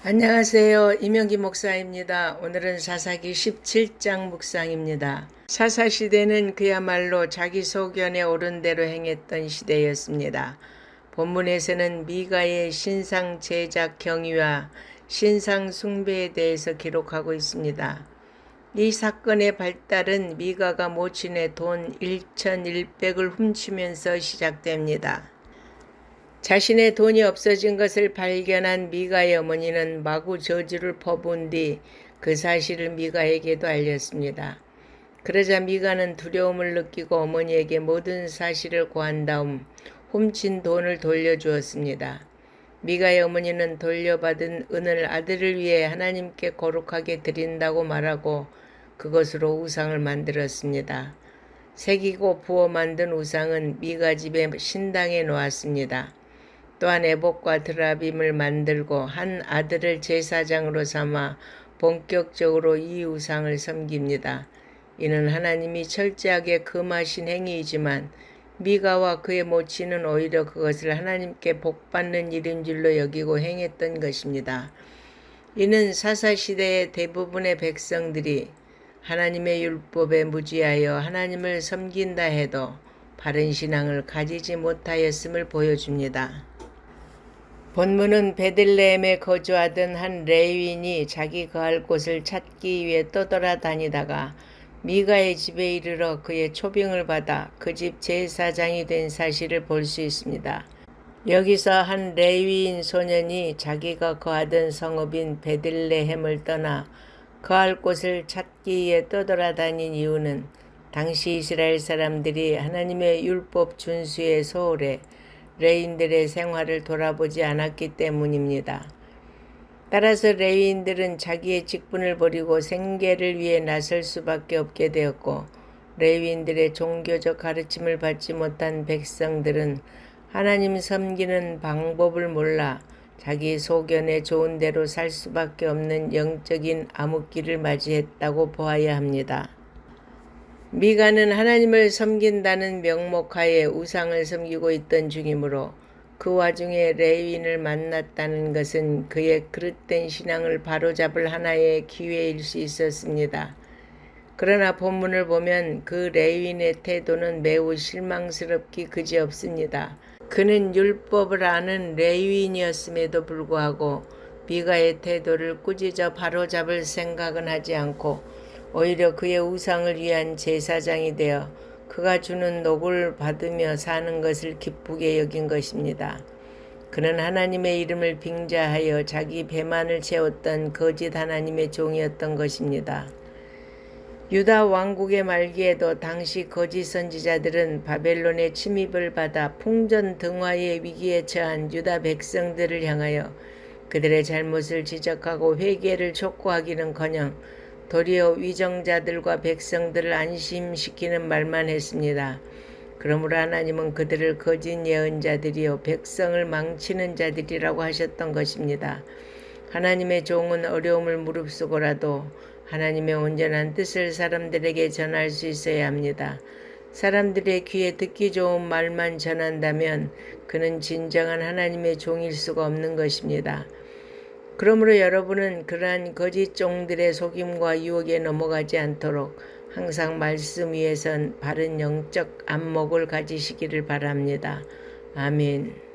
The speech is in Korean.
안녕하세요. 이명기 목사입니다. 오늘은 사사기 17장 묵상입니다. 사사시대는 그야말로 자기 소견에 옳은 대로 행했던 시대였습니다. 본문에서는 미가의 신상 제작 경위와 신상 숭배에 대해서 기록하고 있습니다. 이 사건의 발달은 미가가 모친의 돈 1,100을 훔치면서 시작됩니다. 자신의 돈이 없어진 것을 발견한 미가의 어머니는 마구 저주를 퍼부은 뒤 그 사실을 미가에게도 알렸습니다. 그러자 미가는 두려움을 느끼고 어머니에게 모든 사실을 고한 다음 훔친 돈을 돌려주었습니다. 미가의 어머니는 돌려받은 은을 아들을 위해 하나님께 거룩하게 드린다고 말하고 그것으로 우상을 만들었습니다. 새기고 부어 만든 우상은 미가 집의 신당에 놓았습니다. 또한 에봇과 드라빔을 만들고 한 아들을 제사장으로 삼아 본격적으로 이 우상을 섬깁니다. 이는 하나님이 철저하게 금하신 행위이지만 미가와 그의 모친은 오히려 그것을 하나님께 복받는 일인 줄로 여기고 행했던 것입니다. 이는 사사시대의 대부분의 백성들이 하나님의 율법에 무지하여 하나님을 섬긴다 해도 바른 신앙을 가지지 못하였음을 보여줍니다. 본문은 베들레헴에 거주하던 한 레위인이 자기 거할 곳을 찾기 위해 떠돌아다니다가 미가의 집에 이르러 그의 초빙을 받아 그 집 제사장이 된 사실을 볼 수 있습니다. 여기서 한 레위인 소년이 자기가 거하던 성읍인 베들레헴을 떠나 거할 곳을 찾기 위해 떠돌아다닌 이유는 당시 이스라엘 사람들이 하나님의 율법 준수에 소홀해 레위인들의 생활을 돌아보지 않았기 때문입니다. 따라서 레위인들은 자기의 직분을 버리고 생계를 위해 나설 수밖에 없게 되었고 레위인들의 종교적 가르침을 받지 못한 백성들은 하나님 섬기는 방법을 몰라 자기 소견에 좋은 대로 살 수밖에 없는 영적인 암흑기를 맞이했다고 보아야 합니다. 미가는 하나님을 섬긴다는 명목하에 우상을 섬기고 있던 중이므로 그 와중에 레위인을 만났다는 것은 그의 그릇된 신앙을 바로잡을 하나의 기회일 수 있었습니다. 그러나 본문을 보면 그 레위인의 태도는 매우 실망스럽기 그지없습니다. 그는 율법을 아는 레위인이었음에도 불구하고 미가의 태도를 꾸짖어 바로잡을 생각은 하지 않고 오히려 그의 우상을 위한 제사장이 되어 그가 주는 녹을 받으며 사는 것을 기쁘게 여긴 것입니다. 그는 하나님의 이름을 빙자하여 자기 배만을 채웠던 거짓 하나님의 종이었던 것입니다. 유다 왕국의 말기에도 당시 거짓 선지자들은 바벨론의 침입을 받아 풍전등화의 위기에 처한 유다 백성들을 향하여 그들의 잘못을 지적하고 회개를 촉구하기는커녕 도리어 위정자들과 백성들을 안심시키는 말만 했습니다. 그러므로 하나님은 그들을 거짓 예언자들이요 백성을 망치는 자들이라고 하셨던 것입니다. 하나님의 종은 어려움을 무릅쓰고라도 하나님의 온전한 뜻을 사람들에게 전할 수 있어야 합니다. 사람들의 귀에 듣기 좋은 말만 전한다면 그는 진정한 하나님의 종일 수가 없는 것입니다. 그러므로 여러분은 그러한 거짓 종들의 속임과 유혹에 넘어가지 않도록 항상 말씀 위에선 바른 영적 안목을 가지시기를 바랍니다. 아멘.